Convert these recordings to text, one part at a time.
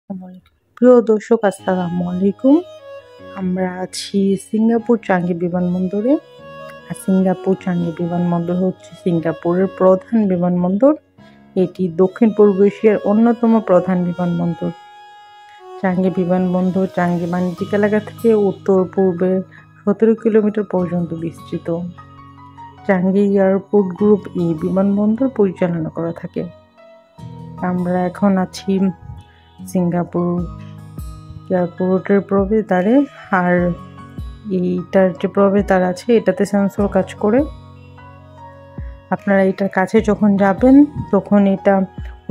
প্রিয় দর্শক, আসসালামু আলাইকুম। আমরা আছি সিঙ্গাপুর চাঙ্গি বিমানবন্দরে। আর সিঙ্গাপুর চাঙ্গি বিমানবন্দর হচ্ছে সিঙ্গাপুরের প্রধান বিমানবন্দর। এটি দক্ষিণ পূর্ব এশিয়ার অন্যতম প্রধান বিমানবন্দর। চাঙ্গি বিমানবন্দর চাঙ্গি বাণিজ্যিক এলাকা থেকে উত্তর পূর্বে 17 কিলোমিটার পর্যন্ত বিস্তৃত। চাঙ্গি এয়ারপোর্ট গ্রুপ এই বিমানবন্দর পরিচালনা করা থাকে। আমরা এখন আছি সিঙ্গাপুর এয়ারপোর্টের প্রবেশদ্বারে। আর এইটার যে প্রবেশদ্বার আছে এটাতে সেন্সর কাজ করে। আপনারা এটার কাছে যখন যাবেন তখন এটা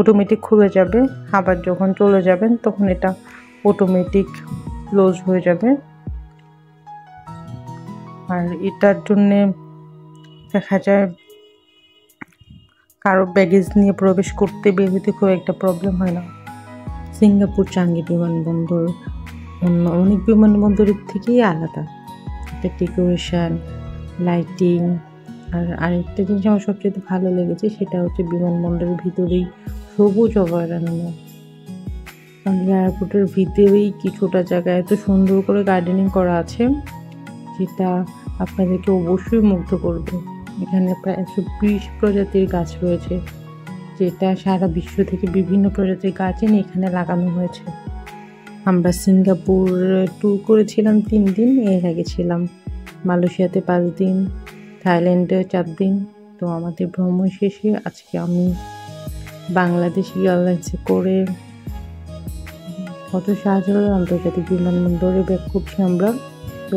অটোমেটিক খুলে যাবে, আবার যখন চলে যাবেন তখন এটা অটোমেটিক ক্লোজ হয়ে যাবে। আর এটার জন্যে দেখা যায় কারো ব্যাগেজ নিয়ে প্রবেশ করতে বের হতে খুব একটা প্রবলেম হয় না। সিঙ্গাপুর চাঙ্গি বিমানবন্দর অন্য অনেক বিমানবন্দরের থেকেই আলাদা। একটা ডেকোরেশন, লাইটিং, আর আরেকটা জিনিস আমার সবচেয়ে ভালো লেগেছে সেটা হচ্ছে বিমানবন্দরের ভিতরেই সবুজ অভয়ারণ্য। এয়ারপোর্টের ভিতরেই কিছুটা জায়গায় এত সুন্দর করে গার্ডেনিং করা আছে যেটা আপনাদেরকে অবশ্যই মুগ্ধ করবে। এখানে প্রায় 120 প্রজাতির গাছ রয়েছে, যেটা সারা বিশ্ব থেকে বিভিন্ন প্রজাতির গাছ এনে এখানে লাগানো হয়েছে। আমরা সিঙ্গাপুর ট্যুর করেছিলাম 3 দিন। এর আগে ছিলাম মালয়েশিয়াতে 5 দিন, থাইল্যান্ডে 4 দিন। তো আমাদের ভ্রমণ শেষে আজকে আমি বাংলাদেশ এয়ারলাইন্সে করে শাহজালাল আন্তর্জাতিক বিমানবন্দরে ব্যাক করছি আমরা। তো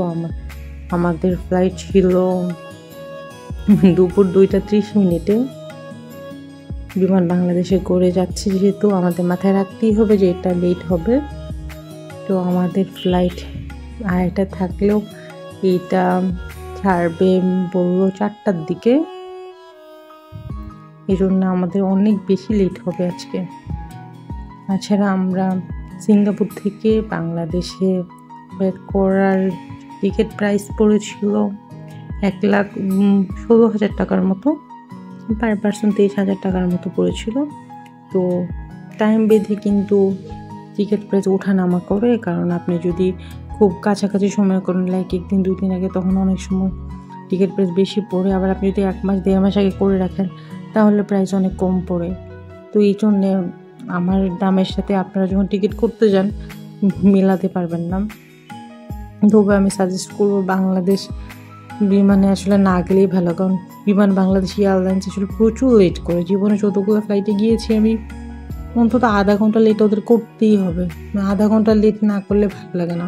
আমাদের ফ্লাইট ছিল দুপুর 2:30 বিমান বাংলাদেশে করে যাচ্ছে, যেহেতু আমাদের মাথায় রাখতেই হবে যে এটা লেট হবে। তো আমাদের ফ্লাইট আরেকটা থাকলেও এটা ছাড়বে বললো 4টার দিকে, এই জন্য আমাদের অনেক বেশি লেট হবে আজকে। তাছাড়া আমরা সিঙ্গাপুর থেকে বাংলাদেশে ব্যাক করার টিকিট প্রাইস পড়েছিল 1,16,000 টাকার মতো, পার পার্সন 23,000 টাকার মতো পড়েছিল। তো টাইম বেঁধে কিন্তু টিকিট প্রাইস ওঠানামা করে, কারণ আপনি যদি খুব কাছাকাছি সময় করেন, লাইক 1 দিন 2 দিন আগে, তখন অনেক সময় টিকিট প্রাইস বেশি পড়ে। আবার আপনি যদি 1 মাস 1.5 মাস আগে করে রাখেন তাহলে প্রাইস অনেক কম পড়ে। তো এই জন্যে আমার দামের সাথে আপনারা যখন টিকিট করতে যান মেলাতে পারবেন না। তবে আমি সাজেস্ট করবো বাংলাদেশ বিমানে আসলে না গেলেই ভালো, কারণ বিমান বাংলাদেশ এয়ারলাইন্স আসলে প্রচুর লেট করে। জীবনে যতগুলো ফ্লাইটে গিয়েছি আমি, অন্তত আধা ঘন্টা লেট ওদের করতেই হবে। আধা ঘন্টা লেট না করলে ভালো লাগে না।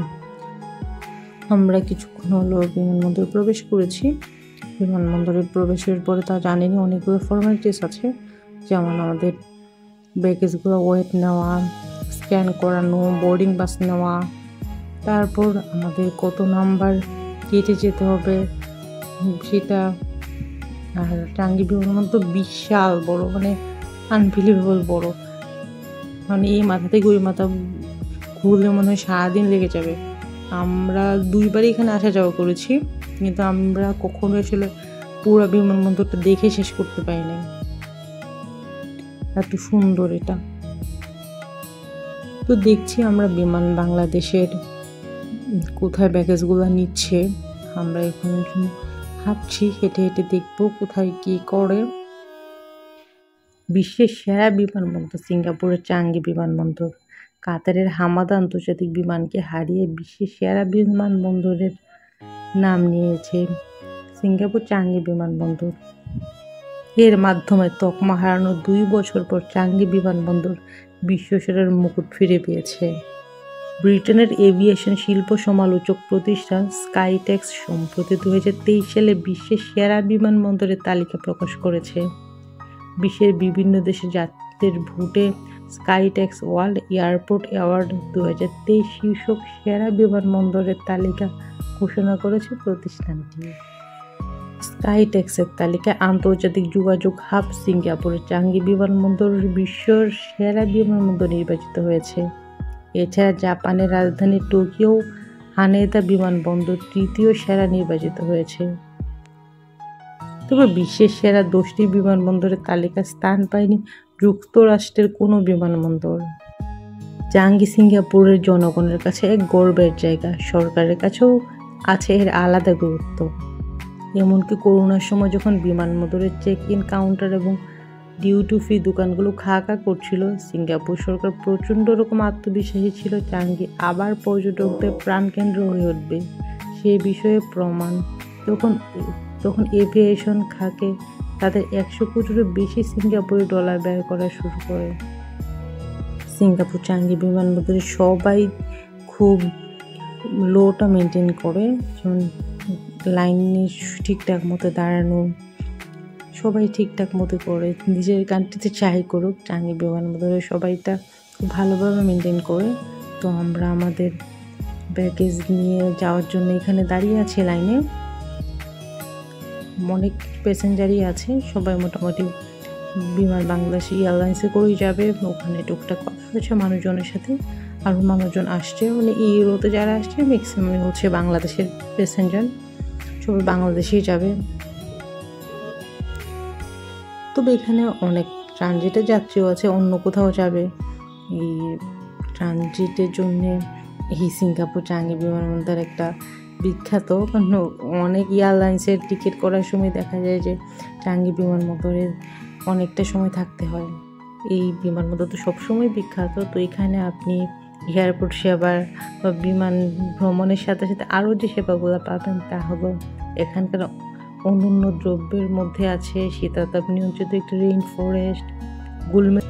আমরা কিছুক্ষণ হলো বিমানবন্দরে প্রবেশ করেছি। বিমানবন্দরে প্রবেশের পরে তা জানেনি অনেকগুলো ফর্মালিটিস আছে, যেমন আমাদের ব্যাগেজগুলো ওয়েট নেওয়া, স্ক্যান করানো, বোর্ডিং পাস নেওয়া, তারপর আমাদের কত নাম্বার গেটে যেতে হবে সেটা। আর চাঙ্গি বিমানবন্দর বিশাল বড়, মানে আনবিলিভেবল বড়। মানে এই মাথা থেকে ওই মাথা ঘুরলে মনে হয় সারাদিন লেগে যাবে। আমরা 2বারই এখানে আসা যাওয়া করেছি, কিন্তু আমরা কখনো আসলে পুরো বিমানবন্দরটা দেখে শেষ করতে পারি নাই, এত সুন্দর এটা। তো দেখছি আমরা বিমান বাংলাদেশের কোথায় ব্যাগেজগুলো নিচ্ছে। আমরা এখন ভাবছি হেঁটে হেঁটে দেখবো কোথায় কি করে। বিশ্বের সেরা বিমানবন্দর সিঙ্গাপুরের চাঙ্গি বিমানবন্দর। কাতারের হামাদা আন্তর্জাতিক বিমানকে হারিয়ে বিশ্বের সেরা বিমানবন্দরের নাম নিয়েছে সিঙ্গাপুর চাঙ্গি বিমানবন্দর। এর মাধ্যমে তকমা হারানোর 2 বছর পর চাঙ্গি বিমানবন্দর বিশ্বসেরার মুকুট ফিরে পেয়েছে। ব্রিটেনের এভিয়েশন শিল্প সমালোচক প্রতিষ্ঠান স্কাইটেক্স সম্প্রতি 2023 সালে বিশ্বের সেরা বিমানবন্দরের তালিকা প্রকাশ করেছে। বিশ্বের বিভিন্ন দেশের যাত্রীদের ভোটে স্কাইটেক্স ওয়ার্ল্ড এয়ারপোর্ট অ্যাওয়ার্ড 2023 শীর্ষক সেরা বিমানবন্দরের তালিকা ঘোষণা করেছে প্রতিষ্ঠানটি। স্কাইটেক্সের তালিকায় আন্তর্জাতিক যোগাযোগ হাব সিঙ্গাপুরের চাঙ্গি বিমানবন্দর বিশ্বের সেরা বিমানবন্দর নির্বাচিত হয়েছে। এছাড়া জাপানের রাজধানী টোকিও হানেদা বিমানবন্দর 3য় সেরা নির্বাচিত হয়েছে। তবে বিশ্বের সেরা 10টি বিমানবন্দরের তালিকায় স্থান পায়নি যুক্তরাষ্ট্রের কোনো বিমানবন্দর। চাঙ্গি সিঙ্গাপুরের জনগণের কাছে এক গর্বের জায়গা, সরকারের কাছেও আছে এর আলাদা গুরুত্ব। এমনকি করোনার সময় যখন বিমানবন্দরের চেক ইন কাউন্টার এবং ডিউটি ফ্রি দোকানগুলো খা করছিল, সিঙ্গাপুর সরকার প্রচণ্ড রকম আত্মবিশ্বাসী ছিল চাঙ্গি আবার পর্যটকদের প্রাণকেন্দ্র হয়ে উঠবে। সেই বিষয়ে প্রমাণ তখন এভিয়েশন খাকে তাদের 100 কোটিরও বেশি সিঙ্গাপুরি ডলার ব্যয় করা শুরু করে। সিঙ্গাপুর চাঙ্গি বিমানবন্দরে সবাই খুব লোটা মেনটেন করে, যেমন লাইনে ঠিকঠাক মতো দাঁড়ানো, সবাই ঠিকঠাক মতো করে। নিজের কান্ট্রিতে চাই করুক, চাঙ্গি বিমানবন্দরে সবাইটা খুব ভালোভাবে মেনটেন করে। তো আমরা আমাদের ব্যাগেজ নিয়ে যাওয়ার জন্য এখানে দাঁড়িয়ে আছি লাইনে। অনেক প্যাসেঞ্জারই আছে, সবাই মোটামুটি বিমান বাংলাদেশ এয়ারলাইন্সে করেই যাবে। ওখানে টুকটাক কথা হচ্ছে মানুষজনের সাথে, আরও মানুষজন আসছে, মানে ইউরোতে যারা আসছে ম্যাক্সিমাম হচ্ছে বাংলাদেশের প্যাসেঞ্জার, সবাই বাংলাদেশেই যাবে। তবে এখানে অনেক ট্রানজিটের যাত্রীও আছে, অন্য কোথাও যাবে। এই ট্রানজিটের জন্যে এই সিঙ্গাপুর চাঙ্গি বিমানবন্দর একটা বিখ্যাত, কারণ অনেক এয়ারলাইন্সের টিকিট করার সময় দেখা যায় যে চাঙ্গি বিমানবন্দরের অনেকটা সময় থাকতে হয়। এই বিমানবন্দর তো সবসময় বিখ্যাত। তো এখানে আপনি এয়ারপোর্ট সেবার বা বিমান ভ্রমণের সাথে সাথে আরও যে সেবাগুলো পাবেন তা হলো এখানকার অন্যান্য দ্রব্যের মধ্যে আছে শীতাতাপ নিয়ন্ত্রিত একটি রেইন ফরেস্ট, গুলমে